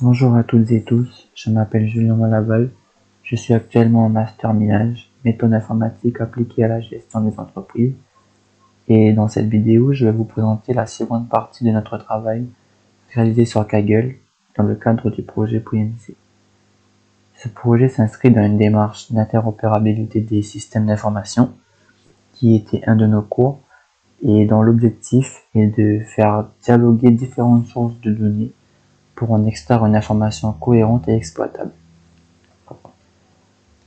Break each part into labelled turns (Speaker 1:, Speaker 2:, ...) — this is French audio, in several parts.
Speaker 1: Bonjour à toutes et tous, je m'appelle Julien Malaval, je suis actuellement en master minage, méthode informatique appliquée à la gestion des entreprises, et dans cette vidéo, je vais vous présenter la seconde partie de notre travail réalisé sur Kaggle dans le cadre du projet PNC. Ce projet s'inscrit dans une démarche d'interopérabilité des systèmes d'information qui était un de nos cours et dont l'objectif est de faire dialoguer différentes sources de données pour en extraire une information cohérente et exploitable.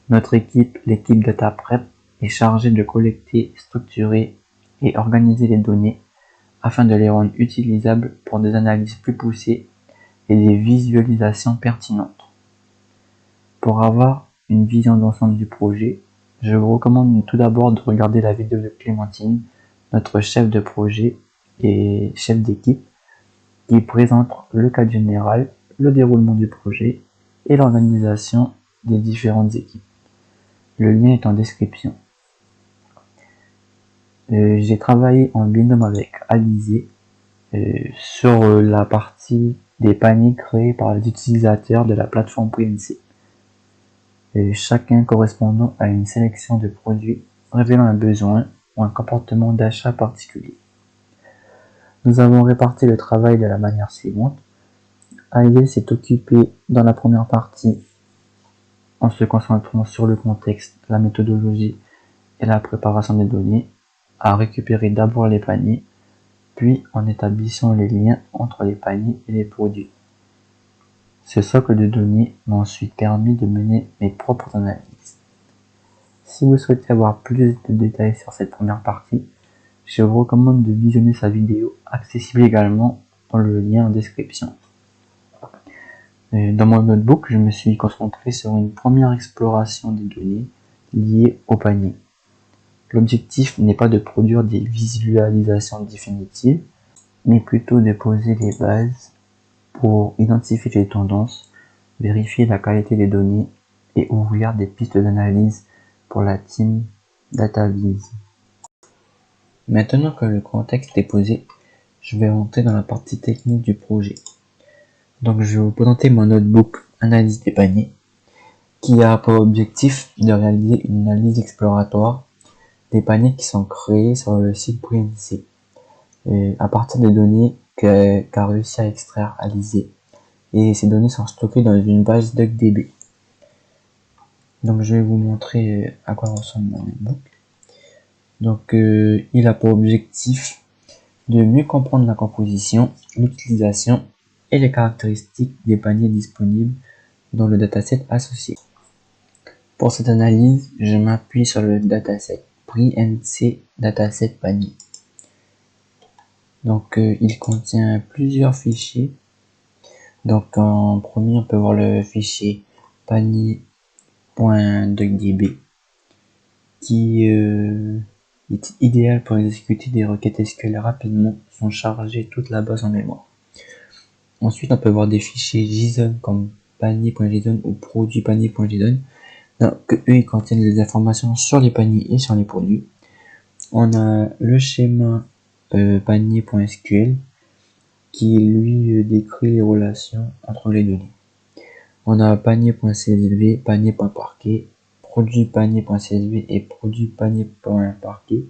Speaker 1: Notre équipe, l'équipe DataPrep, est chargée de collecter, structurer et organiser les données afin de les rendre utilisables pour des analyses plus poussées et des visualisations pertinentes. Pour avoir une vision d'ensemble du projet, je vous recommande tout d'abord de regarder la vidéo de Clémentine, notre chef de projet et chef d'équipe, qui présente le cadre général, le déroulement du projet et l'organisation des différentes équipes. Le lien est en description. J'ai travaillé en binôme avec Alizé sur la partie des paniers créés par les utilisateurs de la plateforme PNC. Chacun correspondant à une sélection de produits révélant un besoin ou un comportement d'achat particulier. Nous avons réparti le travail de la manière suivante. Alizé s'est occupé dans la première partie en se concentrant sur le contexte, la méthodologie et la préparation des données, à récupérer d'abord les paniers, puis en établissant les liens entre les paniers et les produits. Ce socle de données m'a ensuite permis de mener mes propres analyses. Si vous souhaitez avoir plus de détails sur cette première partie, je vous recommande de visionner sa vidéo, accessible également dans le lien en description. Dans mon notebook, je me suis concentré sur une première exploration des données liées au panier. L'objectif n'est pas de produire des visualisations définitives, mais plutôt de poser les bases pour identifier les tendances, vérifier la qualité des données et ouvrir des pistes d'analyse pour la team DataVis. Maintenant que le contexte est posé, je vais rentrer dans la partie technique du projet. Donc je vais vous présenter mon notebook Analyse des paniers, qui a pour objectif de réaliser une analyse exploratoire des paniers qui sont créés sur le site PNC, à partir des données qu'a réussi à extraire Alizé. Et ces données sont stockées dans une base DuckDB. Donc je vais vous montrer à quoi ressemble mon notebook. Donc il a pour objectif de mieux comprendre la composition, l'utilisation et les caractéristiques des paniers disponibles dans le dataset associé. Pour cette analyse, je m'appuie sur le dataset PNC dataset panier. Donc il contient plusieurs fichiers. Donc en premier, on peut voir le fichier panier.duckdb qui est idéal pour exécuter des requêtes SQL rapidement sans charger toute la base en mémoire. Ensuite, on peut voir des fichiers JSON comme panier.json ou produit-panier.json. Donc eux, ils contiennent des informations sur les paniers et sur les produits. On a le schéma panier.sql qui lui décrit les relations entre les données. On a panier.csv, panier.parquet, produit-panier.csv et produit-panier.parquet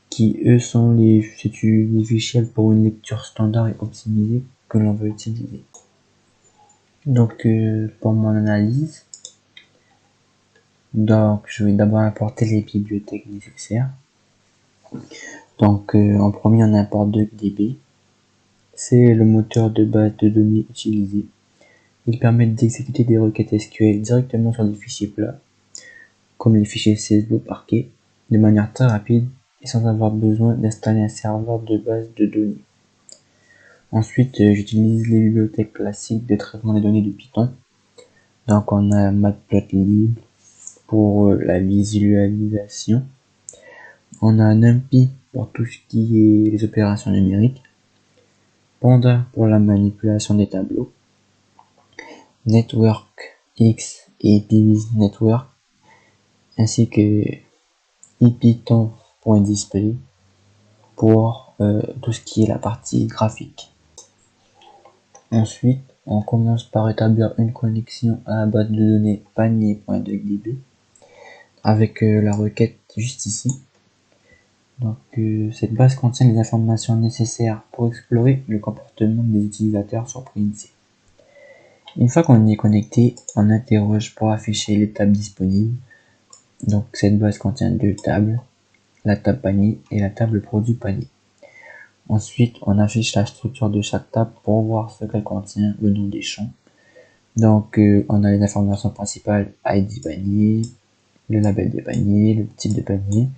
Speaker 1: qui eux sont les fichiers pour une lecture standard et optimisée que l'on veut utiliser. Donc pour mon analyse, je vais d'abord importer les bibliothèques nécessaires. Donc en premier, on importe DuckDB. C'est le moteur de base de données utilisé. Il permet d'exécuter des requêtes SQL directement sur des fichiers plats, comme les fichiers CSV ou Parquet, de manière très rapide et sans avoir besoin d'installer un serveur de base de données. Ensuite, j'utilise les bibliothèques classiques de traitement des données de Python. Donc on a Matplotlib pour la visualisation. On a NumPy pour tout ce qui est les opérations numériques. Panda pour la manipulation des tableaux. NetworkX et PivysNetwork, ainsi que ipython.display pour tout ce qui est la partie graphique. Ensuite, on commence par établir une connexion à la base de données panier.duckdb avec la requête juste ici. Donc cette base contient les informations nécessaires pour explorer le comportement des utilisateurs sur Printc. Une fois qu'on y est connecté, on interroge pour afficher les tables disponibles. Donc cette base contient deux tables, la table panier et la table produit panier. Ensuite, on affiche la structure de chaque table pour voir ce qu'elle contient, le nom des champs. Donc on a les informations principales, ID panier, le label des paniers, le type de panier.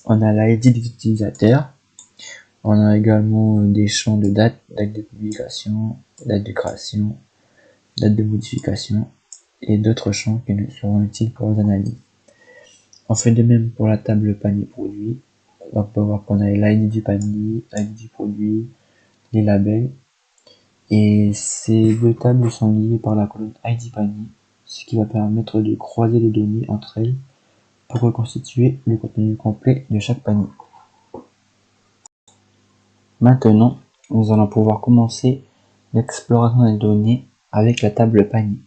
Speaker 1: On a l'ID des utilisateurs. On a également des champs de date de publication, date de création, date de modification et d'autres champs qui nous seront utiles pour les analyses. On fait de même pour la table panier produit. On peut voir qu'on a l'ID du panier, l'ID du produit, les labels. Et ces deux tables sont liées par la colonne ID panier, ce qui va permettre de croiser les données entre elles pour reconstituer le contenu complet de chaque panier. Maintenant, nous allons pouvoir commencer l'exploration des données avec la table panier.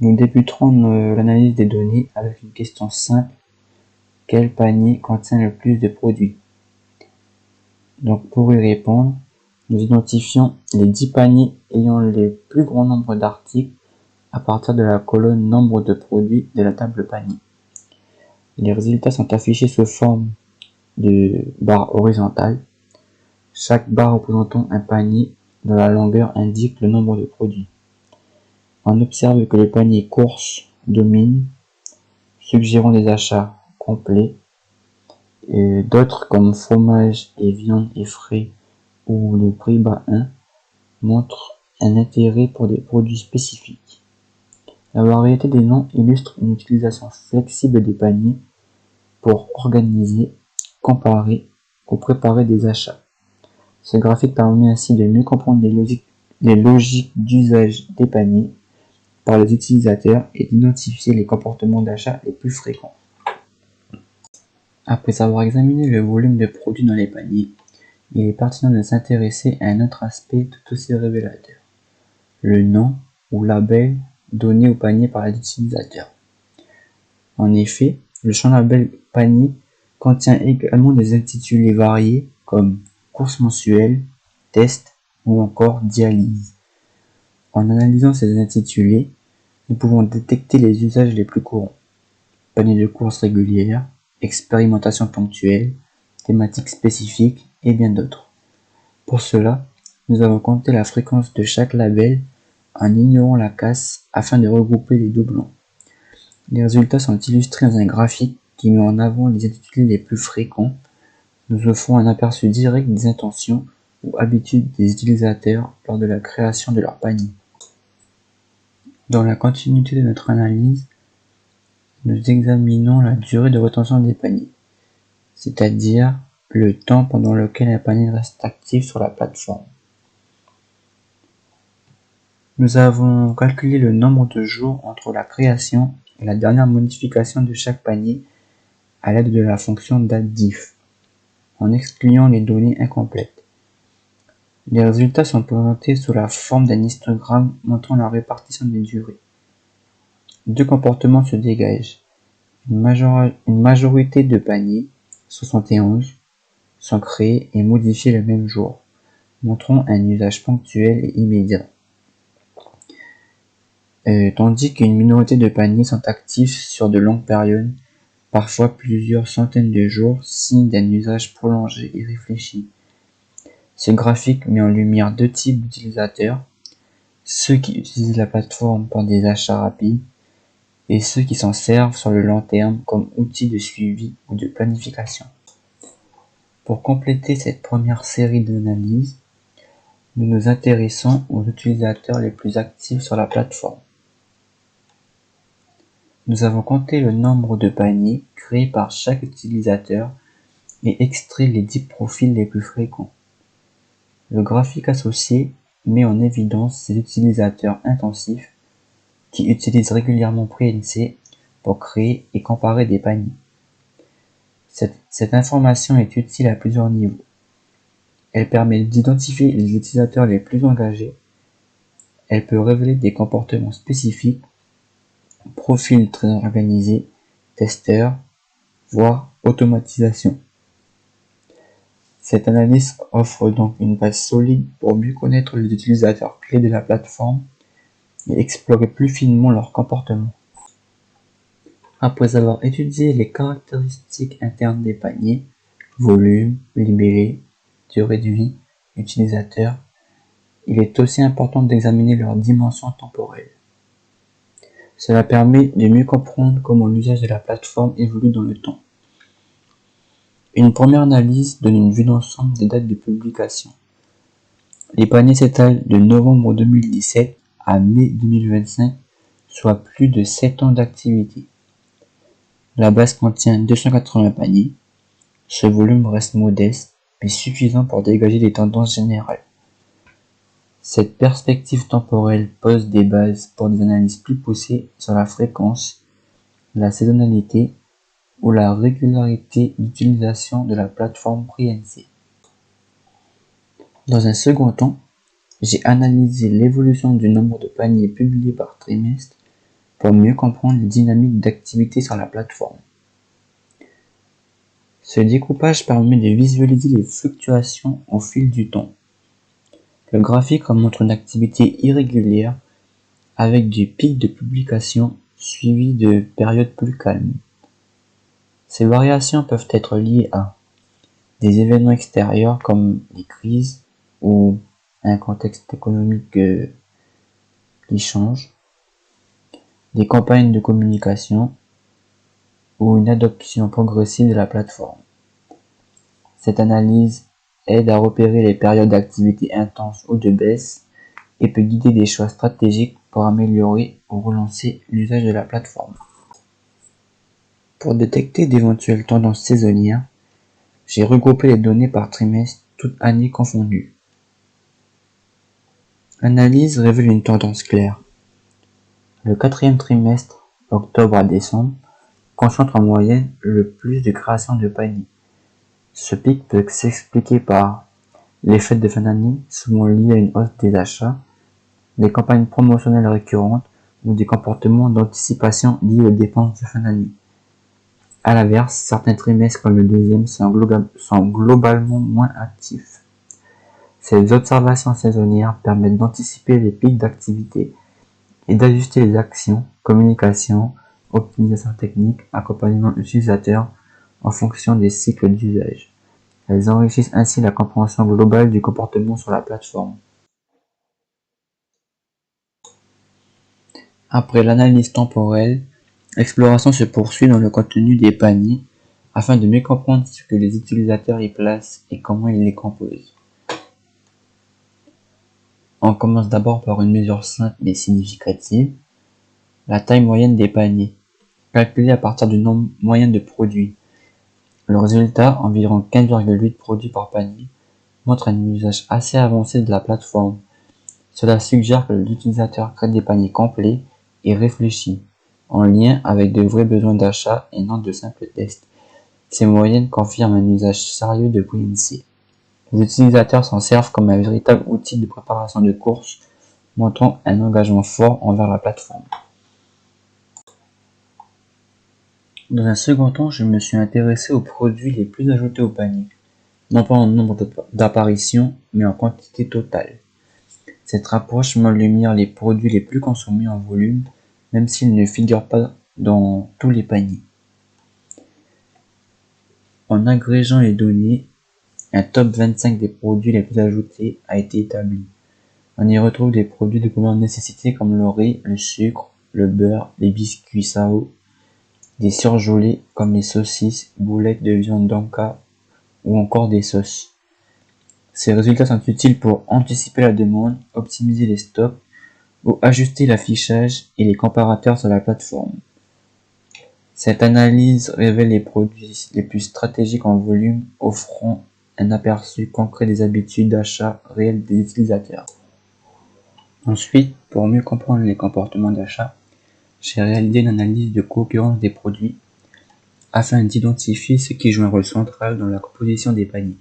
Speaker 1: Nous débuterons l'analyse des données avec une question simple. Quel panier contient le plus de produits? Donc pour y répondre, nous identifions les 10 paniers ayant le plus grand nombre d'articles à partir de la colonne nombre de produits de la table panier. Les résultats sont affichés sous forme de barre horizontale. Chaque barre représentant un panier dont la longueur indique le nombre de produits. On observe que le panier course domine, suggérant des achats complets. D'autres comme fromage et viande et frais ou le prix bas 1 montrent un intérêt pour des produits spécifiques. La variété des noms illustre une utilisation flexible des paniers pour organiser, comparer ou préparer des achats. Ce graphique permet ainsi de mieux comprendre les logiques d'usage des paniers par les utilisateurs et d'identifier les comportements d'achat les plus fréquents. Après avoir examiné le volume de produits dans les paniers, il est pertinent de s'intéresser à un autre aspect tout aussi révélateur, le nom ou label donné au panier par les utilisateurs. En effet, le champ label panier contient également des intitulés variés comme course mensuelle, test ou encore dialyse. En analysant ces intitulés, nous pouvons détecter les usages les plus courants. Panier de course régulière, expérimentation ponctuelle, thématiques spécifiques et bien d'autres. Pour cela, nous avons compté la fréquence de chaque label en ignorant la casse afin de regrouper les doublons. Les résultats sont illustrés dans un graphique qui met en avant les intitulés les plus fréquents, nous offrant un aperçu direct des intentions ou habitudes des utilisateurs lors de la création de leur panier. Dans la continuité de notre analyse, nous examinons la durée de rétention des paniers, c'est-à-dire le temps pendant lequel un panier reste actif sur la plateforme. Nous avons calculé le nombre de jours entre la création et la dernière modification de chaque panier à l'aide de la fonction datediff, en excluant les données incomplètes. Les résultats sont présentés sous la forme d'un histogramme montrant la répartition des durées. Deux comportements se dégagent. Une majorité de paniers, 71, sont créés et modifiés le même jour, montrant un usage ponctuel et immédiat. Tandis qu'une minorité de paniers sont actifs sur de longues périodes, parfois plusieurs centaines de jours, signe d'un usage prolongé et réfléchi. Ce graphique met en lumière deux types d'utilisateurs, ceux qui utilisent la plateforme pour des achats rapides et ceux qui s'en servent sur le long terme comme outil de suivi ou de planification. Pour compléter cette première série d'analyses, nous nous intéressons aux utilisateurs les plus actifs sur la plateforme. Nous avons compté le nombre de paniers créés par chaque utilisateur et extrait les 10 profils les plus fréquents. Le graphique associé met en évidence ces utilisateurs intensifs qui utilisent régulièrement Printc pour créer et comparer des paniers. Cette information est utile à plusieurs niveaux. Elle permet d'identifier les utilisateurs les plus engagés Elle peut révéler des comportements spécifiques, profils très organisés, testeurs, voire automatisation. Cette analyse offre donc une base solide pour mieux connaître les utilisateurs clés de la plateforme et explorer plus finement leurs comportements. Après avoir étudié les caractéristiques internes des paniers, volume, libellé, durée de vie, utilisateur, il est aussi important d'examiner leur dimension temporelle. Cela permet de mieux comprendre comment l'usage de la plateforme évolue dans le temps. Une première analyse donne une vue d'ensemble des dates de publication. Les paniers s'étalent de novembre 2017 à mai 2025, soit plus de 7 ans d'activité. La base contient 280 paniers. Ce volume reste modeste, mais suffisant pour dégager des tendances générales. Cette perspective temporelle pose des bases pour des analyses plus poussées sur la fréquence, la saisonnalité ou la régularité d'utilisation de la plateforme PreNC. Dans un second temps, j'ai analysé l'évolution du nombre de paniers publiés par trimestre pour mieux comprendre les dynamiques d'activité sur la plateforme. Ce découpage permet de visualiser les fluctuations au fil du temps. Le graphique montre une activité irrégulière avec des pics de publication suivis de périodes plus calmes. Ces variations peuvent être liées à des événements extérieurs comme les crises ou un contexte économique qui change, des campagnes de communication ou une adoption progressive de la plateforme. Cette analyse aide à repérer les périodes d'activité intense ou de baisse et peut guider des choix stratégiques pour améliorer ou relancer l'usage de la plateforme. Pour détecter d'éventuelles tendances saisonnières, j'ai regroupé les données par trimestre, toutes années confondues. L'analyse révèle une tendance claire. Le quatrième trimestre, octobre à décembre, concentre en moyenne le plus de création de paniers. Ce pic peut s'expliquer par les fêtes de fin d'année, souvent liées à une hausse des achats, des campagnes promotionnelles récurrentes ou des comportements d'anticipation liés aux dépenses de fin d'année. À l'inverse, certains trimestres comme le deuxième sont globalement moins actifs. Ces observations saisonnières permettent d'anticiper les pics d'activité et d'ajuster les actions, communication, optimisation technique, accompagnement utilisateur en fonction des cycles d'usage. Elles enrichissent ainsi la compréhension globale du comportement sur la plateforme. Après l'analyse temporelle, l'exploration se poursuit dans le contenu des paniers afin de mieux comprendre ce que les utilisateurs y placent et comment ils les composent. On commence d'abord par une mesure simple mais significative, la taille moyenne des paniers, calculée à partir du nombre moyen de produits. Le résultat, environ 15,8 produits par panier, montre un usage assez avancé de la plateforme. Cela suggère que l'utilisateur crée des paniers complets et réfléchis, en lien avec de vrais besoins d'achat et non de simples tests. Ces moyennes confirment un usage sérieux de PreNC. Les utilisateurs s'en servent comme un véritable outil de préparation de course, montrant un engagement fort envers la plateforme. Dans un second temps, je me suis intéressé aux produits les plus ajoutés au panier, non pas en nombre d'apparitions, mais en quantité totale. Cette approche met en lumière les produits les plus consommés en volume, même s'ils ne figurent pas dans tous les paniers. En agrégeant les données, un top 25 des produits les plus ajoutés a été établi. On y retrouve des produits de première nécessité comme le riz, le sucre, le beurre, les biscuits Sao, des surgelés comme les saucisses, boulettes de viande d'anka ou encore des sauces. Ces résultats sont utiles pour anticiper la demande, optimiser les stocks ou ajuster l'affichage et les comparateurs sur la plateforme. Cette analyse révèle les produits les plus stratégiques en volume, offrant un aperçu concret des habitudes d'achat réelles des utilisateurs. Ensuite, pour mieux comprendre les comportements d'achat, j'ai réalisé une analyse de concurrence des produits afin d'identifier ce qui joue un rôle central dans la composition des paniers.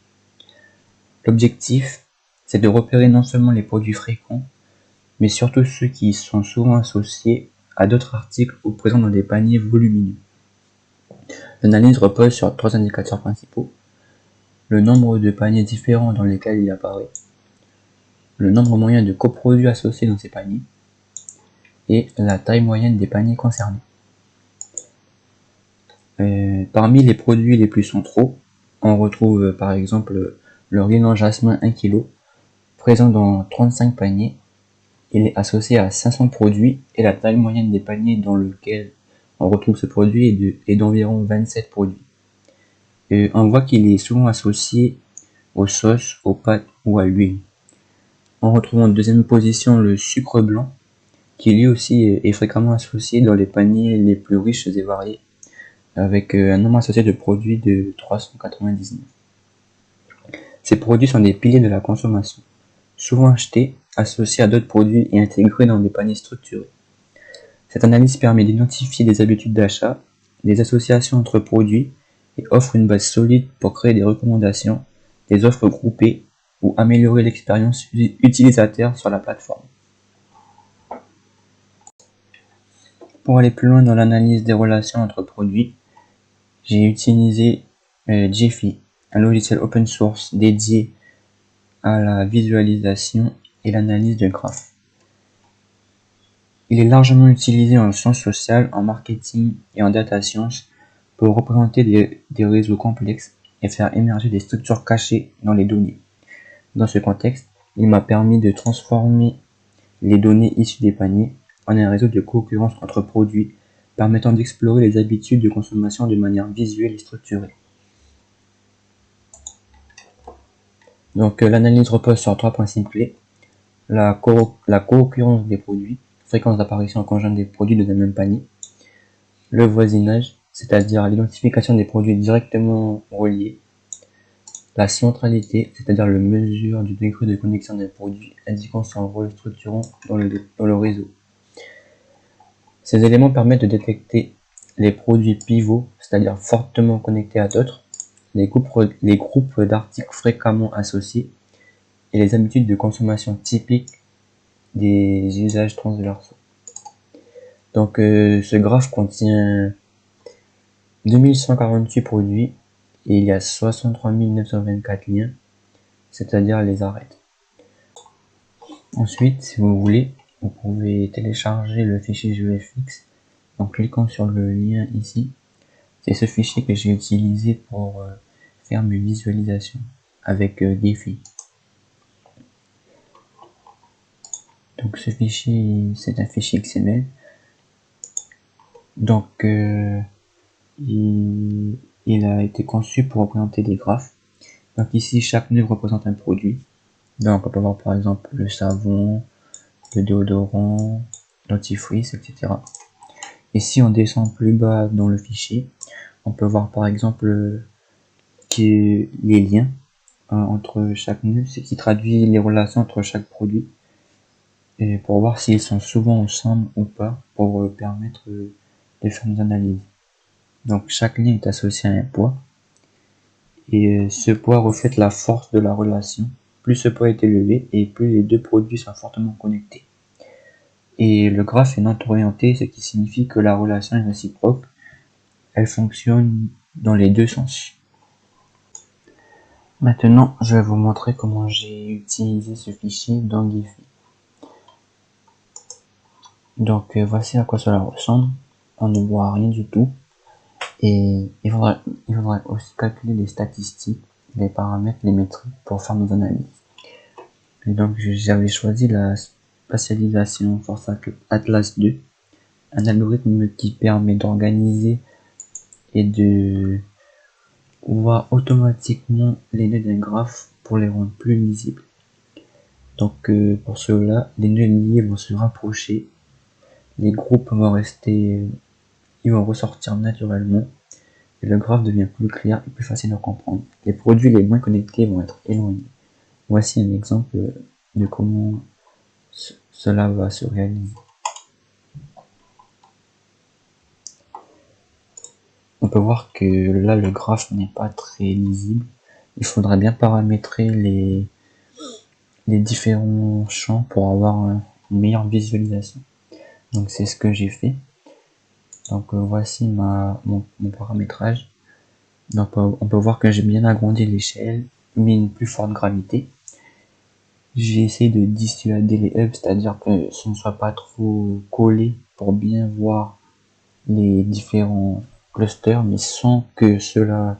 Speaker 1: L'objectif, c'est de repérer non seulement les produits fréquents, mais surtout ceux qui sont souvent associés à d'autres articles ou présents dans des paniers volumineux. L'analyse repose sur 3 indicateurs principaux: le nombre de paniers différents dans lesquels il apparaît, le nombre moyen de coproduits associés dans ces paniers, et la taille moyenne des paniers concernés. Parmi les produits les plus centraux, on retrouve par exemple le riz jasmin 1 kg, présent dans 35 paniers. Il est associé à 500 produits et la taille moyenne des paniers dans lequel on retrouve ce produit est d'environ 27 produits. On voit qu'il est souvent associé aux sauces, aux pâtes ou à l'huile. On retrouve en deuxième position le sucre blanc, qui lui aussi est fréquemment associé dans les paniers les plus riches et variés, avec un nombre associé de produits de 399. Ces produits sont des piliers de la consommation, souvent achetés, associés à d'autres produits et intégrés dans des paniers structurés. Cette analyse permet d'identifier des habitudes d'achat, des associations entre produits et offre une base solide pour créer des recommandations, des offres groupées ou améliorer l'expérience utilisateur sur la plateforme. Pour aller plus loin dans l'analyse des relations entre produits, j'ai utilisé Gephi, un logiciel open source dédié à la visualisation et l'analyse de graphes. Il est largement utilisé en sciences sociales, en marketing et en data science pour représenter des réseaux complexes et faire émerger des structures cachées dans les données. Dans ce contexte, il m'a permis de transformer les données issues des paniers en un réseau de concurrence entre produits, permettant d'explorer les habitudes de consommation de manière visuelle et structurée. Donc l'analyse repose sur 3 principes clés: la co-occurrence des produits, fréquence d'apparition conjointe des produits de un même panier, le voisinage, c'est-à-dire l'identification des produits directement reliés, la centralité, c'est-à-dire la mesure du degré de connexion d'un produit indiquant son rôle structurant dans le réseau. Ces éléments permettent de détecter les produits pivots, c'est-à-dire fortement connectés à d'autres, les groupes d'articles fréquemment associés et les habitudes de consommation typiques des usages transversaux. Donc ce graphe contient 2148 produits et il y a 63 924 liens, c'est-à-dire les arêtes. Ensuite, si vous voulez, vous pouvez télécharger le fichier GeoFX en cliquant sur le lien ici. C'est ce fichier que j'ai utilisé pour faire mes visualisations avec Gephi. Donc ce fichier, c'est un fichier XML. Donc il a été conçu pour représenter des graphes. Donc ici, chaque nœud représente un produit. Donc on peut voir par exemple le savon, le déodorant, dentifrice, etc. Et si on descend plus bas dans le fichier, on peut voir par exemple les liens entre chaque nœud, ce qui traduit les relations entre chaque produit, et pour voir s'ils sont souvent ensemble ou pas, pour permettre de faire des analyses. Donc chaque lien est associé à un poids, et ce poids reflète la force de la relation. Plus ce poids est élevé, et plus les deux produits sont fortement connectés. Et le graphe est non orienté, ce qui signifie que la relation est réciproque. Elle fonctionne dans les deux sens. Maintenant, je vais vous montrer comment j'ai utilisé ce fichier dans Gephi. Donc voici à quoi cela ressemble. On ne voit rien du tout. Et il faudrait aussi calculer les statistiques, les paramètres, les métriques pour faire nos analyses. Et donc j'avais choisi la spatialisation Force Atlas 2, un algorithme qui permet d'organiser et de voir automatiquement les nœuds d'un graphe pour les rendre plus lisibles. Donc pour cela, les nœuds liés vont se rapprocher, les groupes vont ils vont ressortir naturellement, et le graphe devient plus clair et plus facile à comprendre. Les produits les moins connectés vont être éloignés. Voici un exemple de comment cela va se réaliser. On peut voir que là le graphe n'est pas très lisible. Il faudra bien paramétrer les différents champs pour avoir une meilleure visualisation. Donc c'est ce que j'ai fait. Donc voici mon paramétrage. Donc on peut voir que j'ai bien agrandi l'échelle, mis une plus forte gravité. J'ai essayé de dissuader les hubs, c'est-à-dire que ce ne soit pas trop collé pour bien voir les différents clusters, mais sans que cela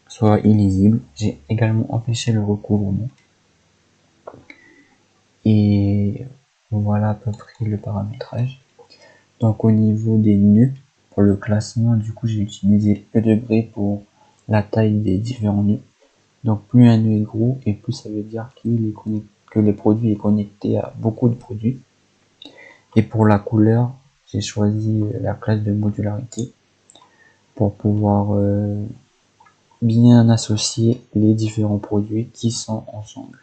Speaker 1: soit illisible. J'ai également empêché le recouvrement. Et voilà à peu près le paramétrage. Donc au niveau des nœuds, pour le classement, du coup j'ai utilisé le degré pour la taille des différents nœuds. Donc plus un nœud est gros, et plus ça veut dire que le produit est connecté à beaucoup de produits. Et pour la couleur, j'ai choisi la classe de modularité pour pouvoir bien associer les différents produits qui sont ensemble.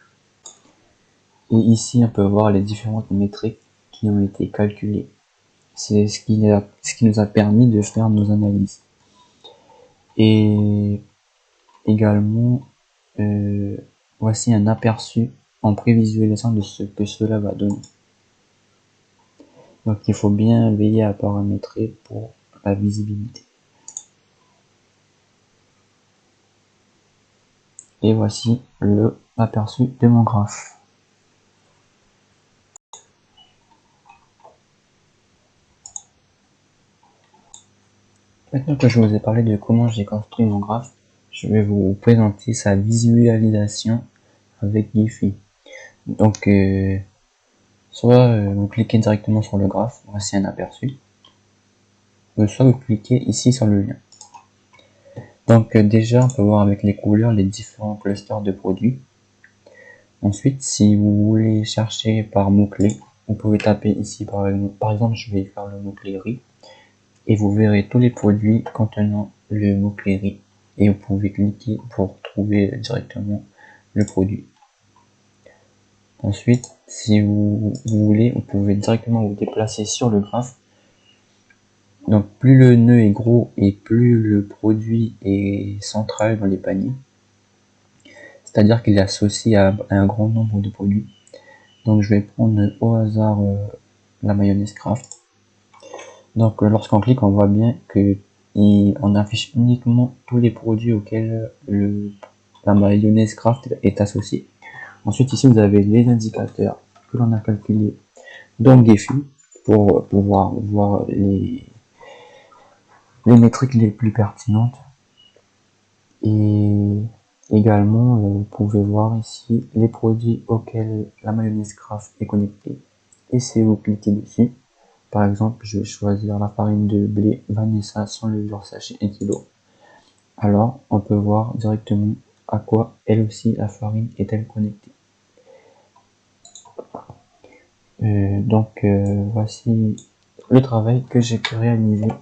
Speaker 1: Et ici on peut voir les différentes métriques qui ont été calculées. C'est ce qui nous a permis de faire nos analyses. Et également, voici un aperçu en prévisualisation de ce que cela va donner. Donc il faut bien veiller à paramétrer pour la visibilité. Et voici l'aperçu de mon graphe. Maintenant que je vous ai parlé de comment j'ai construit mon graphe, je vais vous présenter sa visualisation avec Giphy. Donc, soit vous cliquez directement sur le graphe, voici un aperçu, soit vous cliquez ici sur le lien. Donc déjà, on peut voir avec les couleurs les différents clusters de produits. Ensuite, si vous voulez chercher par mots-clés, vous pouvez taper ici par exemple, je vais faire le mot-clé riz. Et vous verrez tous les produits contenant le mot-clé riz. Et vous pouvez cliquer pour trouver directement le produit. Ensuite, si vous voulez, vous pouvez directement vous déplacer sur le graphe. Donc plus le nœud est gros et plus le produit est central dans les paniers. C'est-à-dire qu'il est associé à un grand nombre de produits. Donc je vais prendre au hasard la mayonnaise Kraft. Donc lorsqu'on clique, on voit bien que on affiche uniquement tous les produits auxquels la mayonnaise Kraft est associée. Ensuite ici vous avez les indicateurs que l'on a calculés dans Giphy pour pouvoir voir les métriques les plus pertinentes. Et également vous pouvez voir ici les produits auxquels la mayonnaise Kraft est connectée. Et si vous cliquez dessus, par exemple, je vais choisir la farine de blé Vanessa sans levure sachet 1 kg. Alors, on peut voir directement à quoi elle aussi la farine est-elle connectée. Voici le travail que j'ai pu réaliser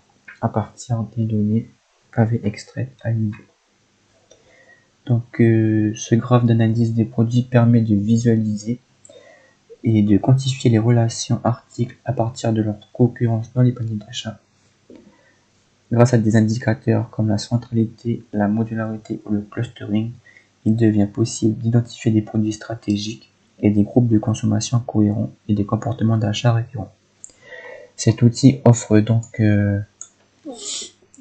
Speaker 1: à partir des données qu'avait extraites à l'idée. Donc, ce graphe d'analyse des produits permet de visualiser et de quantifier les relations articles à partir de leur concurrence dans les paniers d'achat. Grâce à des indicateurs comme la centralité, la modularité ou le clustering, il devient possible d'identifier des produits stratégiques et des groupes de consommation cohérents et des comportements d'achat récurrents. Cet outil offre donc une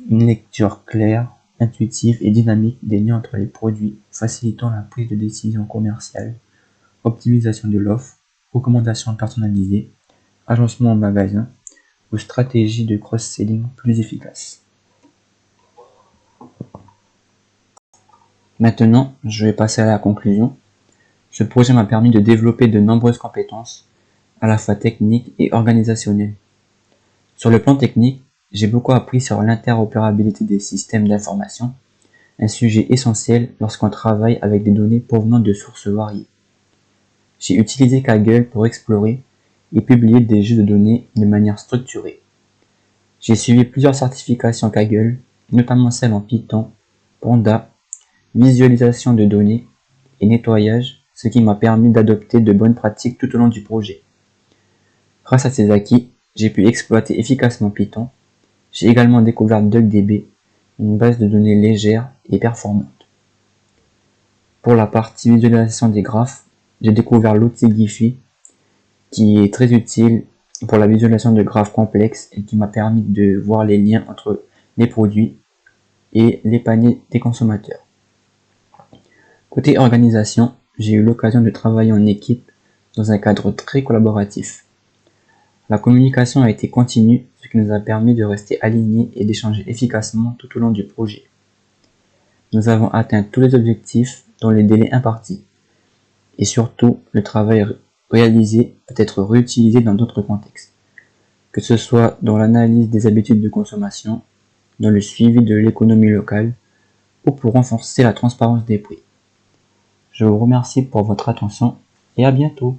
Speaker 1: lecture claire, intuitive et dynamique des liens entre les produits, facilitant la prise de décision commerciale, optimisation de l'offre, recommandations personnalisées, agencement en magasin ou stratégie de cross-selling plus efficace. Maintenant, je vais passer à la conclusion. Ce projet m'a permis de développer de nombreuses compétences, à la fois techniques et organisationnelles. Sur le plan technique, j'ai beaucoup appris sur l'interopérabilité des systèmes d'information, un sujet essentiel lorsqu'on travaille avec des données provenant de sources variées. J'ai utilisé Kaggle pour explorer et publier des jeux de données de manière structurée. J'ai suivi plusieurs certifications Kaggle, notamment celles en Python, Panda, visualisation de données et nettoyage, ce qui m'a permis d'adopter de bonnes pratiques tout au long du projet. Grâce à ces acquis, j'ai pu exploiter efficacement Python. J'ai également découvert DuckDB, une base de données légère et performante. Pour la partie visualisation des graphes, j'ai découvert l'outil Giphy qui est très utile pour la visualisation de graphes complexes et qui m'a permis de voir les liens entre les produits et les paniers des consommateurs. Côté organisation, j'ai eu l'occasion de travailler en équipe dans un cadre très collaboratif. La communication a été continue, ce qui nous a permis de rester alignés et d'échanger efficacement tout au long du projet. Nous avons atteint tous les objectifs dans les délais impartis. Et surtout, le travail réalisé peut être réutilisé dans d'autres contextes, que ce soit dans l'analyse des habitudes de consommation, dans le suivi de l'économie locale ou pour renforcer la transparence des prix. Je vous remercie pour votre attention et à bientôt.